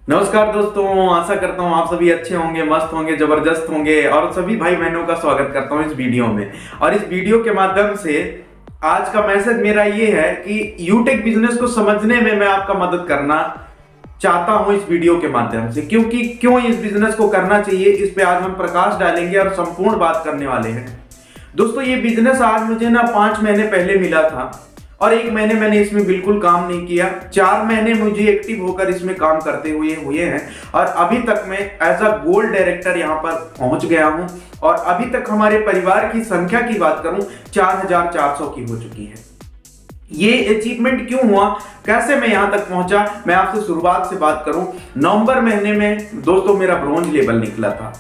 नमस्कार दोस्तों, आशा करता हूँ आप सभी अच्छे होंगे, मस्त होंगे, जबरदस्त होंगे और सभी भाई बहनों का स्वागत करता हूँ इस वीडियो में। और इस वीडियो के माध्यम से आज का मैसेज मेरा ये है कि यूटेक बिजनेस को समझने में मैं आपका मदद करना चाहता हूं इस वीडियो के माध्यम से। क्योंकि क्यों इस बिजनेस को करना चाहिए, इस पे आज हम प्रकाश डालेंगे और संपूर्ण बात करने वाले हैं। दोस्तों, ये बिजनेस आज मुझे ना 5 महीने पहले मिला था और 1 महीने मैंने इसमें बिल्कुल काम नहीं किया। 4 महीने मुझे एक्टिव होकर इसमें काम करते हुए हैं और अभी तक मैं एज अ गोल्ड डायरेक्टर यहाँ पर पहुंच गया हूं। और अभी तक हमारे परिवार की संख्या की बात करूं 4400 की हो चुकी है। ये अचीवमेंट क्यों हुआ, कैसे मैं यहां तक पहुंचा, मैं आपसे शुरुआत से बात करूं। नवंबर महीने में दोस्तों मेरा ब्रॉन्ज लेवल निकला था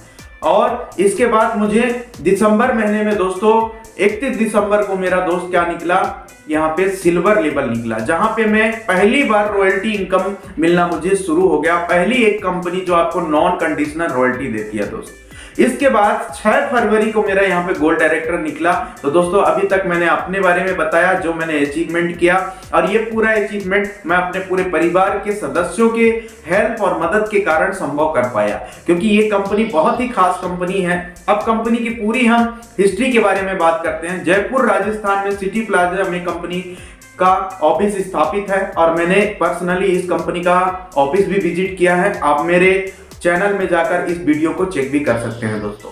और इसके बाद मुझे दिसंबर महीने में दोस्तों 31 दिसंबर को मेरा दोस्त क्या निकला, यहाँ पे सिल्वर लेवल निकला, जहां पे मैं पहली बार रॉयल्टी इनकम मिलना मुझे शुरू हो गया। पहली एक कंपनी जो आपको नॉन कंडीशनल रॉयल्टी देती है दोस्त। इसके बाद 6 फरवरी को मेरा यहाँ पे गोल्ड डायरेक्टर निकला। तो दोस्तों अभी तक मैंने अपने बारे में बताया, जो मैंने अचीवमेंट किया, और ये पूरा अचीवमेंट मैं अपने पूरे परिवार के सदस्यों के हेल्प और मदद के कारण संभव कर पाया। क्योंकि ये कंपनी बहुत ही खास कंपनी है। अब कंपनी की पूरी हम हिस्ट्री के बारे में बात करते हैं। जयपुर राजस्थान में सिटी प्लाजा में कंपनी का ऑफिस स्थापित है और मैंने पर्सनली इस कंपनी का ऑफिस भी विजिट किया है। आप मेरे चैनल में जाकर इस वीडियो को चेक भी कर सकते हैं दोस्तों।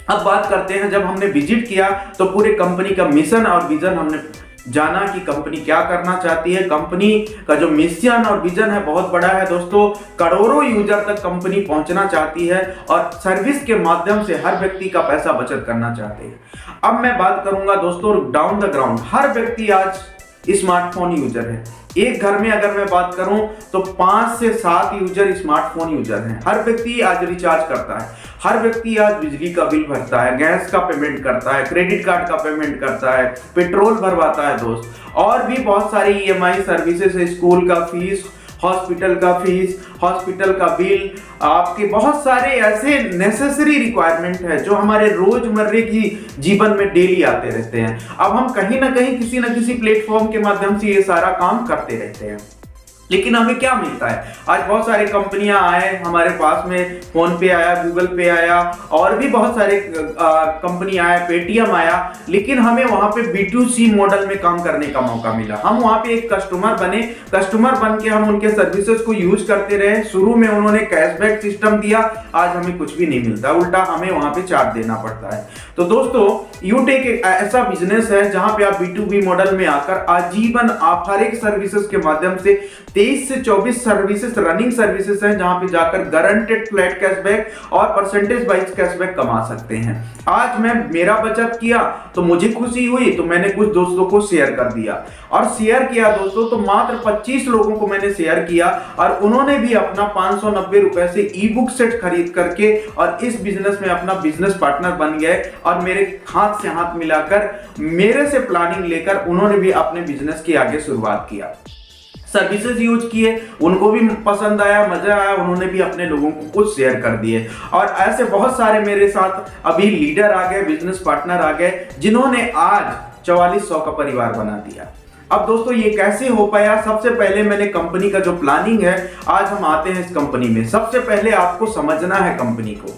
अब बात करते हैं, जब हमने विजिट किया तो पूरे कंपनी का मिशन और विजन हमने जाना कि कंपनी क्या करना चाहती है। कंपनी का जो मिशन और विजन है बहुत बड़ा है दोस्तों। करोड़ों यूजर तक कंपनी पहुंचना चाहती है और सर्विस के माध्यम से हर व्यक्ति का पैसा बचत करना चाहते हैं। अब मैं बात करूंगा दोस्तों डाउन द ग्राउंड। हर व्यक्ति आज स्मार्टफोन यूजर है। एक घर में अगर मैं बात करूं तो 5 से 7 यूजर स्मार्टफोन यूजर हैं। हर व्यक्ति आज रिचार्ज करता है, हर व्यक्ति आज बिजली का बिल भरता है, गैस का पेमेंट करता है, क्रेडिट कार्ड का पेमेंट करता है, पेट्रोल भरवाता है दोस्त, और भी बहुत सारी ईएमआई सर्विसेज है, स्कूल का फीस, हॉस्पिटल का फीस, हॉस्पिटल का बिल, आपके बहुत सारे ऐसे नेसेसरी रिक्वायरमेंट है जो हमारे रोजमर्रे की जीवन में डेली आते रहते हैं। अब हम कहीं ना कहीं किसी न किसी प्लेटफॉर्म के माध्यम से ये सारा काम करते रहते हैं। लेकिन हमें क्या मिलता है, आज बहुत सारी कंपनियां आए हमारे पास में, फोन पे आया, गूगल पे आया, और भी बहुत सारे कंपनी आया, पेटीएम आया, लेकिन हमें वहां पे B2C मॉडल में काम करने का मौका मिला। हम वहां पे एक कस्टमर बने, कस्टमर बन के हम उनके सर्विसेज को यूज करते रहे। शुरू में उन्होंने कैशबैक सिस्टम दिया, आज हमें कुछ भी नहीं मिलता, उल्टा हमें वहां पे चार्ज देना पड़ता है। तो दोस्तों यूटेक एक ऐसा बिजनेस है जहां पे आप B2B मॉडल में आकर आजीवन आप हर एक सर्विसेज के माध्यम से 23 से 24 सर्विसेज रनिंग सर्विसेज हैं, जहां पे जाकर गारंटेड फ्लैट कैशबैक और परसेंटेज वाइज कैशबैक कमा सकते हैं। आज मैं मेरा बचत किया तो मुझे खुशी हुई, तो मैंने कुछ दोस्तों को शेयर कर दिया, और शेयर किया दोस्तों तो मात्र 25 लोगों को मैंने शेयर किया, और उन्होंने भी अपना 590 रुपए से ई-बुक सेट खरीद करके और इस बिजनेस में अपना बिजनेस पार्टनर बन गए, और मेरे हाथ से हाथ मिलाकर मेरे से प्लानिंग लेकर उन्होंने भी अपने बिजनेस की आगे शुरुआत किया। सर्विसेज यूज किए, उनको भी पसंद आया, मजा आया, उन्होंने भी अपने लोगों को कुछ शेयर कर दिए। और ऐसे बहुत सारे मेरे साथ अभी लीडर आ गए, बिजनेस पार्टनर आ गए, जिन्होंने आज 4400 का परिवार बना दिया। अब दोस्तों ये कैसे हो पाया, सबसे पहले मैंने कंपनी का जो प्लानिंग है, आज हम आते हैं इस कंपनी में। सबसे पहले आपको समझना है कंपनी को,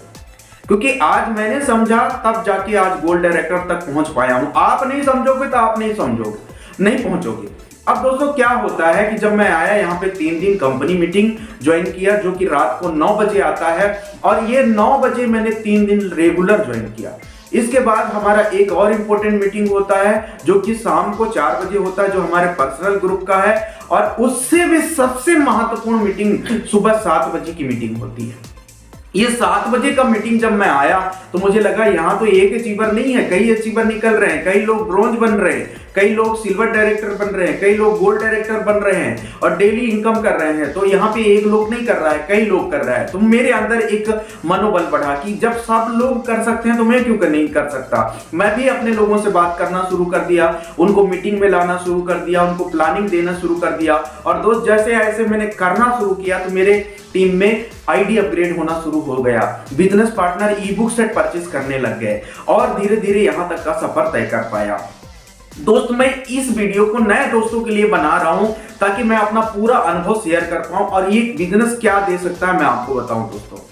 क्योंकि आज मैंने समझा तब जाके आज गोल्ड डायरेक्टर तक पहुंच पाया हूं। आप नहीं समझोगे तो आप नहीं समझोगे, नहीं पहुंचोगे। अब दोस्तों क्या होता है कि जब मैं आया यहाँ पे 3 दिन कंपनी मीटिंग ज्वाइन किया, जो कि रात को 9 बजे आता है, और ये 9 बजे मैंने 3 दिन रेगुलर ज्वाइन किया। इसके बाद हमारा एक और इम्पोर्टेंट मीटिंग होता है जो कि शाम को 4 बजे होता है, जो हमारे पर्सनल ग्रुप का है, और उससे भी सबसे महत्वपूर्ण मीटिंग सुबह 7 बजे की मीटिंग होती है। ये 7 बजे का मीटिंग जब मैं आया तो मुझे लगा यहाँ तो एक अचीवर नहीं है, कई अचीवर निकल रहे हैं, कई लोग ब्रॉन्ज बन रहे हैं, कई लोग सिल्वर डायरेक्टर बन रहे हैं, कई लोग गोल्ड डायरेक्टर बन रहे हैं और डेली इनकम कर रहे हैं। तो यहाँ पे एक लोग नहीं कर रहा है, कई लोग कर रहा है। तो मेरे अंदर एक मनोबल बढ़ा कि जब सब लोग कर सकते हैं तो मैं क्यों नहीं कर सकता। मैं भी अपने लोगों से बात करना शुरू कर दिया, उनको मीटिंग में लाना शुरू कर दिया, उनको प्लानिंग देना शुरू कर दिया, और दोस्त जैसे ऐसे मैंने करना शुरू किया तो मेरे टीम में आईडी अपग्रेड होना शुरू हो गया। Business partner e-book set purchase करने लग गए और धीरे धीरे यहां तक का सफर तय कर पाया। दोस्त मैं इस वीडियो को नए दोस्तों के लिए बना रहा हूं ताकि मैं अपना पूरा अनुभव शेयर कर पाऊं और ये बिजनेस क्या दे सकता है मैं आपको बताऊं दोस्तों।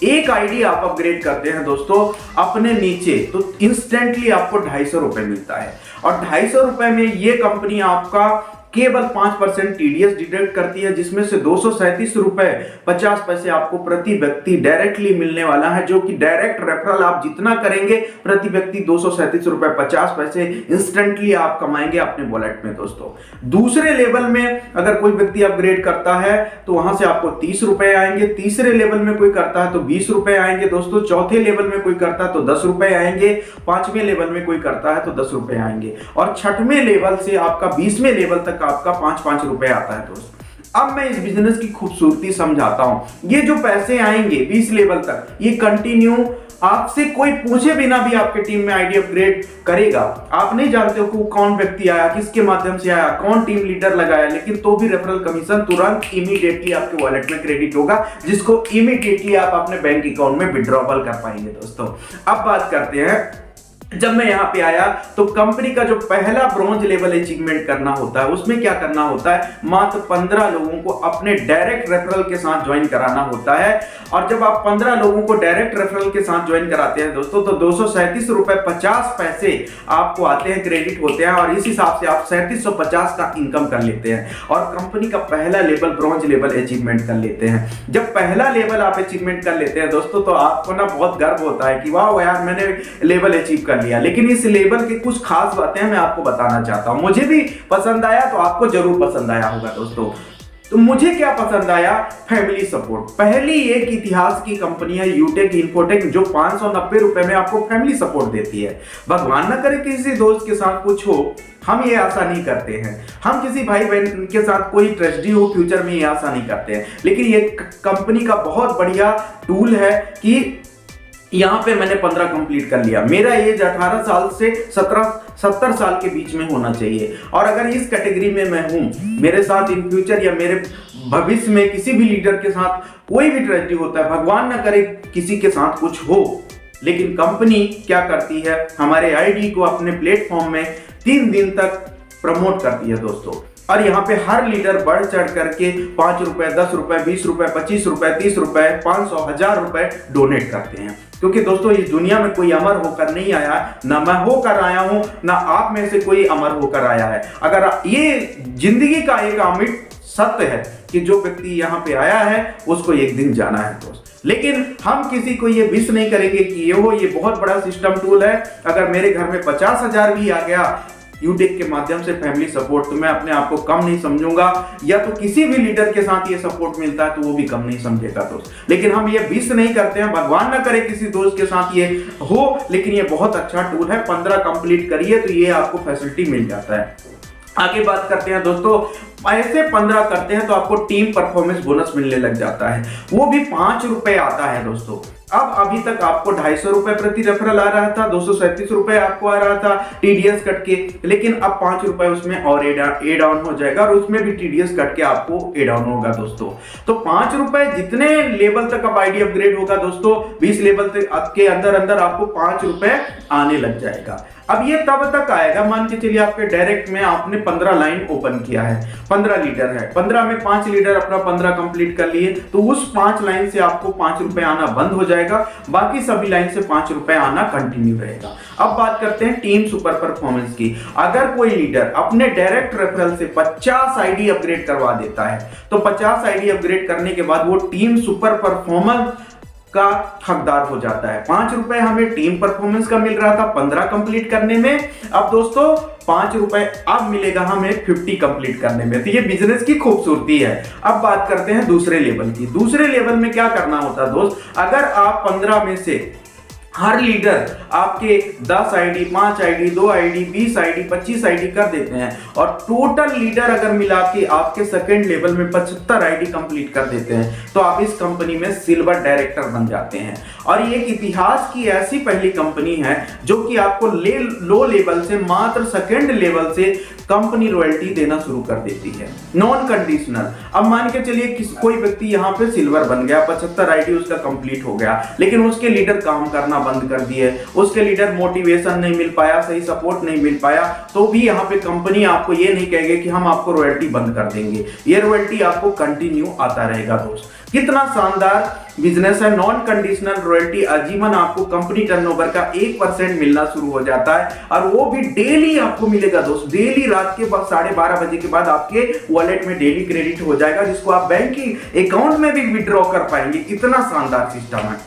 एक आईडी आप अपग्रेड करते हैं दोस्तों अपने नीचे, तो इंस्टेंटली आपको 250 रुपए मिलता है और 250 रुपए में ये कंपनी आपका केवल 5% टीडीएस डिडक्ट करती है, जिसमें से 237 रुपए 50 पैसे आपको प्रति व्यक्ति डायरेक्टली मिलने वाला है, जो कि डायरेक्ट रेफरल आप जितना करेंगे प्रति व्यक्ति 237 रुपए 50 पैसे इंस्टेंटली आप कमाएंगे अपने वॉलेट में दोस्तों। दूसरे लेवल में अगर कोई व्यक्ति अपग्रेड करता है तो वहां से आपको 30 रुपए आएंगे, तीसरे लेवल में कोई करता है तो 20 रुपए आएंगे दोस्तों, चौथे लेवल में कोई करता है तो 10 रुपए आएंगे, पांचवें लेवल में कोई करता है तो 10 रुपए आएंगे और छठवें लेवल से आपका 20वें लेवल तक आपका 5-5 रुपए आता है दोस्त। अब मैं इस बिजनेस की खूबसूरती समझाता हूं। ये जो पैसे आएंगे 20 लेवल तक, ये कंटिन्यू आपसे कोई पूछे बिना भी आपके टीम में आईडी अपग्रेड करेगा। आप नहीं जानते हो कि कौन व्यक्ति आया, किसके माध्यम से आया, कौन टीम लीडर लगाया, लेकिन तो भी रेफरल कमीशन तुरंत इमीडिएटली आपके वॉलेट में क्रेडिट होगा, जिसको इमीडिएटली आप अपने बैंक अकाउंट में विड्रॉवल कर पाएंगे दोस्तों। अब बात करते हैं, जब मैं यहां पे आया तो कंपनी का जो पहला ब्रॉन्ज लेवल अचीवमेंट करना होता है, उसमें क्या करना होता है, मात्र 15 लोगों को अपने डायरेक्ट रेफरल के साथ ज्वाइन कराना होता है। और जब आप 15 लोगों को डायरेक्ट रेफरल के साथ ज्वाइन कराते हैं दोस्तों, तो 237 रुपए 50 पैसे आपको आते हैं, क्रेडिट होते हैं और इस हिसाब से आप 3750 का इनकम कर लेते हैं और कंपनी का पहला लेवल ब्रॉन्ज लेवल अचीवमेंट कर लेते हैं। जब पहला लेवल आप अचीवमेंट कर लेते हैं दोस्तों, तो आपको ना बहुत गर्व होता है कि वाह यार मैंने लेवल अचीव कर लिया। लेकिन इस लेवल की कुछ खास बातें मैं आपको बताना चाहता हूं। मुझे भी पसंद आया तो आपको जरूर पसंद आया होगा दोस्तों। तो मुझे क्या पसंद आया, फैमिली सपोर्ट। पहली एक इतिहास की कंपनी है यूटेक इन्फोटेक, जो 590 रुपए में आपको फैमिली सपोर्ट देती है। भगवान ना करे किसी दोस्त के साथ कुछ हो, हम ये आशा नहीं करते हैं, हम किसी भाई बहन के साथ कोई ट्रेजेडी हो फ्यूचर में, ये आशा नहीं करते हैं। लेकिन ये कंपनी का बहुत बढ़िया टूल है कि यहाँ पे मैंने 15 कंप्लीट कर लिया। मेरा एज 18 साल से 70 साल के बीच में होना चाहिए और अगर इस कैटेगरी में मैं हूँ, मेरे साथ इन फ्यूचर या मेरे भविष्य में किसी भी लीडर के साथ कोई भी ट्रेजेडी होता है, भगवान न करे किसी के साथ कुछ हो, लेकिन कंपनी क्या करती है, हमारे आईडी को अपने प्लेटफॉर्म में 3 दिन तक प्रमोट करती है दोस्तों। और यहाँ पे हर लीडर बढ़ चढ़ करके 5 रुपए, 10 रुपए, 20 रुपए, 25 रुपए, 30 रुपए, 500, 1000 रुपए डोनेट करते हैं। क्योंकि दोस्तों इस दुनिया में कोई अमर होकर नहीं आया, ना मैं होकर आया हूं, ना आप में से कोई अमर होकर आया है। अगर ये जिंदगी का एक अमिट सत्य है कि जो व्यक्ति यहाँ पे आया है उसको एक दिन जाना है दोस्त। लेकिन हम किसी को ये विश नहीं करेंगे कि ये बहुत बड़ा सिस्टम टूल है। अगर मेरे घर में 50,000 भी आ गया यूटेक के माध्यम से फैमिली सपोर्ट, तो मैं अपने आप को कम नहीं समझूंगा, या तो किसी भी लीडर के साथ ये सपोर्ट मिलता है तो वो भी कम नहीं समझेगा दोस्त। लेकिन हम ये विश नहीं करते हैं, भगवान ना करे किसी दोस्त के साथ ये हो, लेकिन ये बहुत अच्छा टूल है। 15 कंप्लीट करिए तो ये आपको फैसिलिटी मिल जाता है। आगे बात करते हैं दोस्तों, ऐसे 15 करते हैं तो आपको टीम परफॉर्मेंस बोनस मिलने लग जाता है, वो भी 5 रुपए आता है दोस्तों। अब अभी तक आपको 250 रुपए प्रति रेफरल आ रहा था, 237 रुपए आपको आ रहा था टीडीएस कट के, लेकिन अब 5 रुपए उसमें और एड ऑन हो जाएगा और उसमें भी टीडीएस कट के आपको एड ऑन होगा दोस्तों। तो 5 रुपए जितने लेवल तक अब आईडी अपग्रेड होगा दोस्तों, 20 लेवल तक के अंदर अंदर आपको 5 रुपए आने लग जाएगा। अब ये तब तक आएगा, मान के चलिए आपके डायरेक्ट में आपने 15 लाइन ओपन किया है, 15 लीडर है, 15 में 5 लीडर अपना 15 कंप्लीट कर लिए, तो उस 5 लाइन से आपको 5 रुपए आना बंद हो जाएगा, बाकी सभी लाइन से 5 रुपए आना कंटिन्यू रहेगा। अब बात करते हैं टीम सुपर परफॉर्मेंस की। अगर कोई लीडर अपने डायरेक्ट रेफरल से 50 आईडी अपग्रेड करवा देता है, तो 50 आईडी अपग्रेड करने के बाद वो टीम सुपर परफॉर्मेंस का हकदार हो जाता है। 5 रुपए हमें टीम परफॉर्मेंस का मिल रहा था 15 कंप्लीट करने में, अब दोस्तों 5 रुपए अब मिलेगा हमें 50 कंप्लीट करने में। तो ये बिजनेस की खूबसूरती है। अब बात करते हैं दूसरे लेवल की। दूसरे लेवल में क्या करना होता है दोस्त, अगर आप 15 में से हर लीडर आपके 10 ID, 5 ID, 2 ID, 20 ID, 25 ID कर देते हैं और टोटल लीडर अगर मिला के आपके सेकेंड लेवल में 75 आईडी कंप्लीट कर देते हैं, तो आप इस कंपनी में सिल्वर डायरेक्टर बन जाते हैं। और ये एक इतिहास की ऐसी पहली कंपनी है जो कि आपको लो लेवल से मात्र सेकेंड लेवल से कंपनी रॉयल्टी देना शुरू कर देती है, नॉन कंडीशनल। अब मान के चलिए कोई व्यक्ति यहाँ पे सिल्वर बन गया, 75 आईडी उसका कंप्लीट हो गया, लेकिन उसके लीडर काम करना बंद कर दिए, उसके लीडर मोटिवेशन नहीं मिल पाया, सही सपोर्ट नहीं मिल पाया, तो भी यहाँ पे कंपनी आपको ये नहीं कहेगी कि हम आपको रॉयल्टी बंद कर देंगे, ये रॉयल्टी आपको कंटिन्यू आता रहेगा। दोस्त कितना शानदार बिजनेस है, नॉन कंडीशनल रॉयल्टी आजीवन आपको कंपनी टर्नओवर का 1% मिलना शुरू हो जाता है, और वो भी डेली आपको मिलेगा। दोस्त डेली रात के 12:30 बजे के बाद आपके वॉलेट में डेली क्रेडिट हो जाएगा, जिसको आप बैंक की अकाउंट में भी विड्रॉ कर पाएंगे। कितना शानदार सिस्टम है।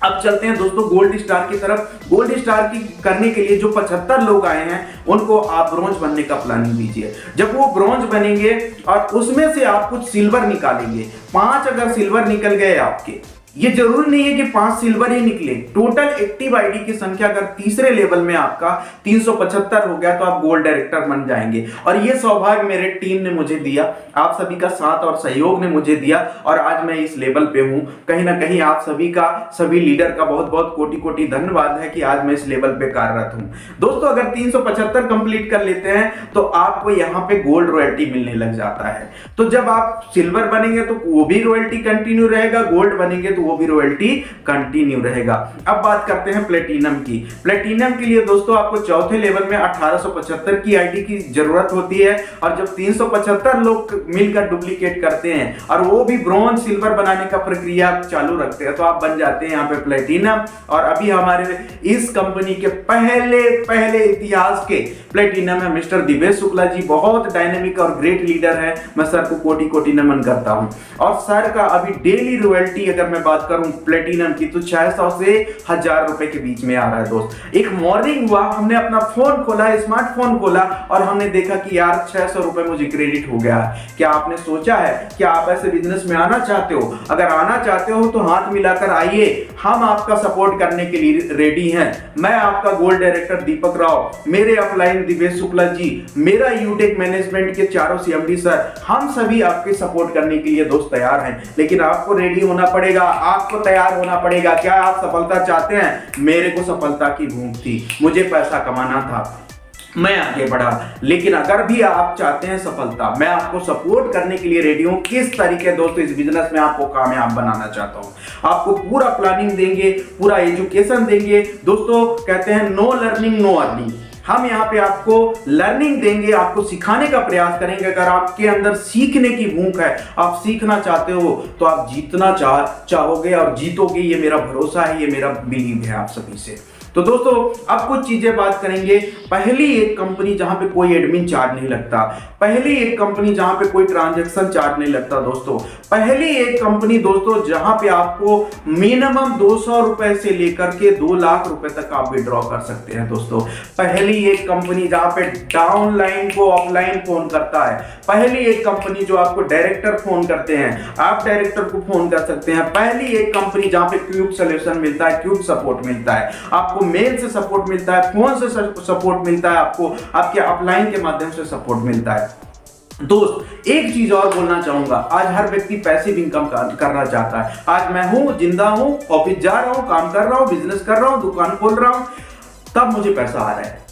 अब चलते हैं दोस्तों गोल्ड स्टार की तरफ। गोल्ड स्टार की करने के लिए जो 75 लोग आए हैं उनको आप ब्रॉन्ज बनने का प्लानिंग दीजिए। जब वो ब्रॉन्ज बनेंगे और उसमें से आप कुछ सिल्वर निकालेंगे, 5 अगर सिल्वर निकल गए आपके, ये जरूरी नहीं है कि 5 सिल्वर ही निकले, टोटल एक्टिव आईडी की संख्या अगर तीसरे लेवल में आपका 375 हो गया तो आप गोल्ड डायरेक्टर बन जाएंगे। और ये सौभाग्य मेरे टीम ने मुझे दिया, आप सभी का साथ और सहयोग ने मुझे दिया, और आज मैं इस लेवल पे हूं। कहीं ना कहीं आप सभी का, सभी लीडर का बहुत बहुत कोटि कोटि धन्यवाद है कि आज मैं इस लेवल पे कार्यरत हूं। दोस्तों अगर 375 कंप्लीट कर लेते हैं तो आपको यहाँ पे गोल्ड रॉयल्टी मिलने लग जाता है। तो जब आप सिल्वर बनेंगे तो वो भी रॉयल्टी कंटिन्यू रहेगा, गोल्ड बनेंगे तो वो भी रॉयल्टी कंटिन्यू रहेगा। अब बात करते हैं प्लेटिनम की। प्लेटिनम के लिए दोस्तों आपको चौथे लेवल में 1875 की आईडी की जरूरत होती है, और जब 375 लोग मिलकर डुप्लीकेट करते हैं और वो भी ब्रॉन्ज सिल्वर बनाने का प्रक्रिया चालू रखते हैं तो आप बन जाते हैं यहाँ पे प्लेटिनम। और अभी हमारे इस कंपनी के पहले इतिहास के प्लेटिनम है मिस्टर दिवेश शुक्ला जी, बहुत डायनेमिक और ग्रेट लीडर है। मैं सर को कोटि कोटि नमन करता हूं। और सर का अभी डेली रॉयल्टी अगर मैं बात करूं प्लेटिनम की तो 600 से 1000 रुपए के बीच में आ रहा है। दोस्त एक मॉर्निंग हुआ, हमने अपना फोन खोला, स्मार्टफोन खोला, और हमने देखा कि यार 600 रुपए मुझे क्रेडिट हो गया। क्या आपने सोचा है कि आप ऐसे बिजनेस में आना चाहते हो? अगर आना चाहते हो तो हाथ मिलाकर आइए, हम आपका सपोर्ट करने के लिए रेडी हैं। मैं आपका गोल्ड डायरेक्टर दीपक राव, मेरे अपलाइन दिवेश शुक्ला जी, मेरा यूटेक मैनेजमेंट के चारों सीएमडी सर, हम सभी आपके सपोर्ट करने के लिए दोस्त तैयार हैं। लेकिन आपको रेडी होना पड़ेगा, आपको तैयार होना पड़ेगा। क्या आप सफलता चाहते हैं? मेरे को सफलता की भूख थी, मुझे पैसा कमाना था, मैं आगे बढ़ा। लेकिन अगर भी आप चाहते हैं सफलता, मैं आपको सपोर्ट करने के लिए रेडी हूं। किस तरीके दोस्तों इस बिजनेस में आपको कामयाब बनाना चाहता हूं, आपको पूरा प्लानिंग देंगे, पूरा एजुकेशन देंगे। दोस्तों कहते हैं नो लर्निंग नो अर्निंग, हम यहाँ पे आपको लर्निंग देंगे, आपको सिखाने का प्रयास करेंगे। अगर आपके अंदर सीखने की भूख है, आप सीखना चाहते हो तो आप जीतना चाहोगे और जीतोगे, ये मेरा भरोसा है, ये मेरा बिलीव है आप सभी से। तो दोस्तों अब कुछ चीजें बात करेंगे। पहली एक कंपनी जहां पे कोई एडमिन चार्ज नहीं लगता, पहली एक कंपनी जहां पे कोई ट्रांजैक्शन चार्ज नहीं लगता दोस्तों, पहली एक कंपनी दोस्तों जहां पे आपको मिनिमम 200 रुपए से लेकर के 2 लाख रुपए तक आप विड्रॉ कर सकते हैं। दोस्तों पहली एक कंपनी जहां पे डाउनलाइन को ऑफलाइन फोन करता है, पहली एक कंपनी जो आपको डायरेक्टर फोन करते हैं, आप डायरेक्टर को फोन कर सकते हैं, पहली एक कंपनी जहां पे क्यूब सोल्यूशन मिलता है, क्यूब सपोर्ट मिलता है, आपको मेल से सपोर्ट मिलता है, फोन से सपोर्ट मिलता है, आपको आपके अपलाइन के माध्यम से सपोर्ट मिलता है। दोस्त एक चीज और बोलना चाहूंगा, आज हर व्यक्ति पैसिव इनकम करना चाहता है। आज मैं हूं, जिंदा हूं, ऑफिस जा रहा हूं, काम कर रहा हूं, बिजनेस कर रहा हूं, दुकान खोल रहा हूं, तब मुझे पैसा आ रहा है।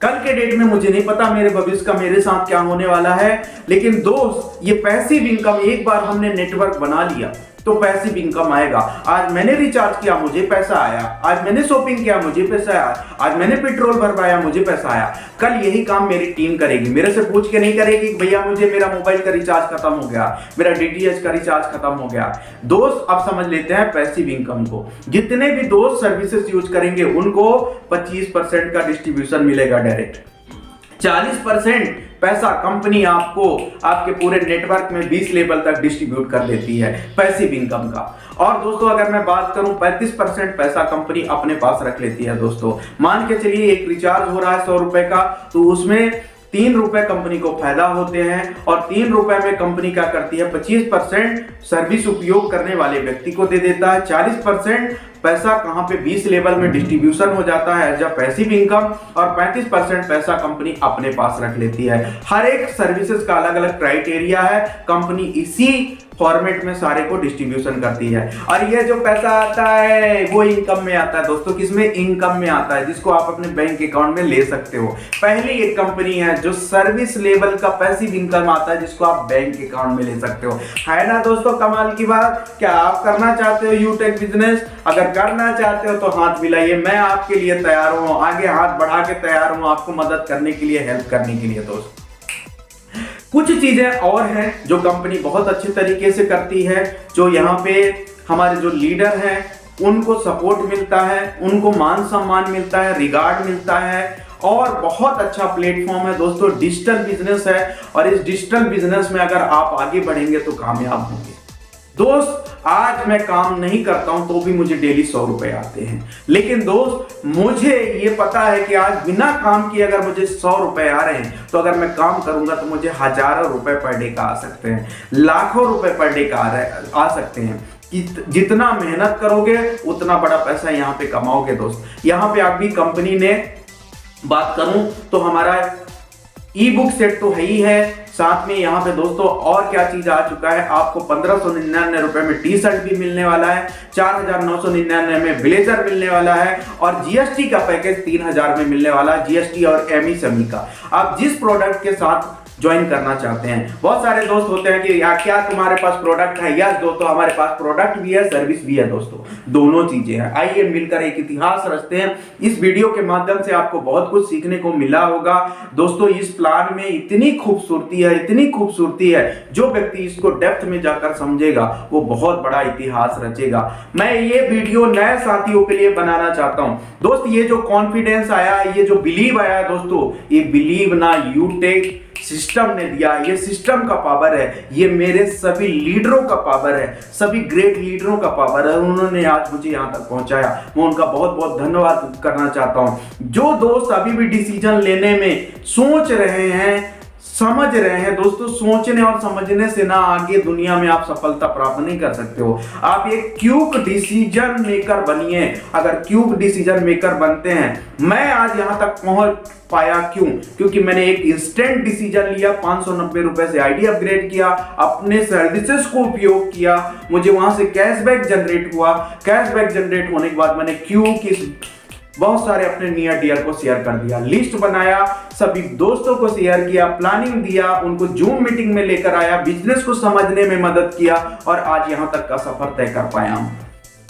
कल के डेट में मुझे नहीं पता मेरे भविष्य का मेरे साथ क्या होने वाला है, लेकिन दोस्त ये पैसिव इनकम एक बार हमने नेटवर्क बना लिया तो पैसिव इनकम आएगा। आज मैंने रिचार्ज किया, मुझे पैसा आया, आज मैंने शॉपिंग किया, मुझे पैसा आया, आज मैंने पेट्रोल भरवाया, मुझे पैसा आया। कल यही काम मेरी टीम करेगी, मेरे से पूछ के नहीं करेगी कि भैया मुझे मेरा मोबाइल का रिचार्ज खत्म हो गया, मेरा डीटीएच का रिचार्ज खत्म हो गया। दोस्त अब समझ लेते हैं पैसिव इनकम को। जितने भी दोस्त सर्विसेज यूज करेंगे उनको 25% का डिस्ट्रीब्यूशन मिलेगा डायरेक्ट, 40% पैसा कंपनी आपको आपके पूरे नेटवर्क में 20 लेवल तक डिस्ट्रीब्यूट कर देती है पैसिव इनकम का। और दोस्तों अगर मैं बात करूं 35% पैसा कंपनी अपने पास रख लेती है। दोस्तों मान के चलिए एक रिचार्ज हो रहा है 100 रुपए का, तो उसमें 3 रुपए कंपनी को फायदा होते हैं, और 3 रुपए में कंपनी क्या करती है 25% सर्विस उपयोग करने वाले व्यक्ति को दे देता है, 40% पैसा कहां पे 20 लेवल में डिस्ट्रीब्यूशन हो जाता है एज अ पैसिव इनकम, और 35% पैसा कंपनी अपने पास रख लेती है। हर एक सर्विसेज का अलग अलग क्राइटेरिया है, कंपनी इसी फॉर्मेट में सारे को डिस्ट्रीब्यूशन करती है। और ये जो पैसा आता है वो इनकम में आता है दोस्तों, किसमें? इनकम में आता है, जिसको आप अपने बैंक अकाउंट में ले सकते हो। पहली एक कंपनी है जो सर्विस लेवल का पैसिव इनकम आता है, जिसको आप बैंक अकाउंट में ले सकते हो। है ना दोस्तों कमाल की बात? क्या आप करना चाहते हो यूटेक बिजनेस? अगर करना चाहते हो तो हाथ मिलाइए, मैं आपके लिए तैयार हूं, आगे हाथ बढ़ा के तैयार हूं आपको मदद करने के लिए, हेल्प करने के लिए। दोस्त कुछ चीजें और हैं जो कंपनी बहुत अच्छे तरीके से करती है, जो यहाँ पे हमारे जो लीडर हैं उनको सपोर्ट मिलता है, उनको मान सम्मान मिलता है, रिगार्ड मिलता है, और बहुत अच्छा प्लेटफॉर्म है दोस्तों। डिजिटल बिजनेस है, और इस डिजिटल बिजनेस में अगर आप आगे बढ़ेंगे तो कामयाब होंगे। दोस्त आज मैं काम नहीं करता हूं तो भी मुझे डेली 100 रुपए आते हैं, लेकिन दोस्त मुझे ये पता है कि आज बिना काम किए अगर मुझे 100 रुपए आ रहे हैं, तो अगर मैं काम करूंगा तो मुझे हजारों रुपए पर डे का आ सकते हैं, लाखों रुपए पर डे का आ सकते हैं। जितना मेहनत करोगे उतना बड़ा पैसा यहाँ पे कमाओगे। दोस्त यहाँ पे अभी कंपनी ने बात करूं तो हमारा ई बुक सेट तो है ही है, साथ में यहाँ पे दोस्तों और क्या चीज आ चुका है, आपको 1599 रुपए में टी शर्ट भी मिलने वाला है, 4999 में ब्लेजर मिलने वाला है, और जीएसटी का पैकेज 3000 में मिलने वाला है, जीएसटी और एमएसएमई का। आप जिस प्रोडक्ट के साथ ज्वाइन करना चाहते हैं, बहुत सारे दोस्त होते हैं कि यार क्या तुम्हारे पास प्रोडक्ट है? यस दोस्तों हमारे पास प्रोडक्ट भी है, सर्विस भी है दोस्तों, दोनों चीजें हैं। आइए मिलकर एक इतिहास रचते हैं। इस वीडियो के माध्यम से आपको बहुत कुछ सीखने को मिला होगा दोस्तों। इस प्लान में इतनी खूबसूरती है, इतनी खूबसूरती है, जो व्यक्ति इसको डेप्थ में जाकर समझेगा वो बहुत बड़ा इतिहास रचेगा। मैं ये वीडियो नए साथियों के लिए बनाना चाहता हूं दोस्त। ये जो कॉन्फिडेंस आया, ये जो बिलीव आया दोस्तों, ये बिलीव ना यूटेक सिस्टम ने दिया, ये सिस्टम का पावर है, ये मेरे सभी लीडरों का पावर है, सभी ग्रेट लीडरों का पावर है। उन्होंने आज मुझे यहाँ तक पहुंचाया, मैं उनका बहुत बहुत धन्यवाद करना चाहता हूं। जो दोस्त अभी भी डिसीजन लेने में सोच रहे हैं, समझ रहे हैं दोस्तों, सोचने और समझने से ना आगे दुनिया में आप सफलता प्राप्त नहीं कर सकते हो। आप एक क्विक डिसीजन मेकर बनिए। अगर क्विक डिसीजन मेकर बनते हैं, मैं आज यहां तक पहुंच पाया क्यों? क्योंकि मैंने एक इंस्टेंट डिसीजन लिया, 590 रुपए से आईडी अपग्रेड किया, अपने सर्विसेज को उपयोग किया, मुझे वहां से कैशबैक जनरेट हुआ। कैशबैक जनरेट होने के बाद मैंने क्विक बहुत सारे अपने नियर डियर को शेयर कर दिया, लिस्ट बनाया, सभी दोस्तों को शेयर किया, प्लानिंग दिया, उनको जूम मीटिंग में लेकर आया, बिजनेस को समझने में मदद किया, और आज यहां तक का सफर तय कर पाया हूं।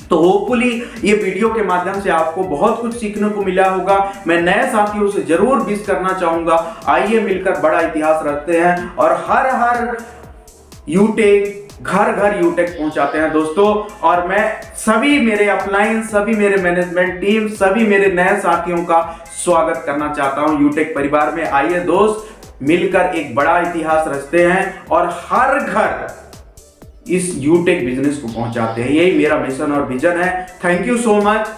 तो होपफुली ये वीडियो के माध्यम से आपको बहुत कुछ सीखने को मिला होगा। मैं नए साथियों से जरूर विश करना चाहूंगा, आइए मिलकर बड़ा इतिहास रखते हैं, और हर यूटेक घर घर यूटेक पहुंचाते हैं दोस्तों। और मैं सभी मेरे अपलाइन, सभी मेरे मैनेजमेंट टीम, सभी मेरे नए साथियों का स्वागत करना चाहता हूं यूटेक परिवार में। आइए दोस्त मिलकर एक बड़ा इतिहास रचते हैं, और हर घर इस यूटेक बिजनेस को पहुंचाते हैं। यही मेरा मिशन और विजन है। Thank you so much.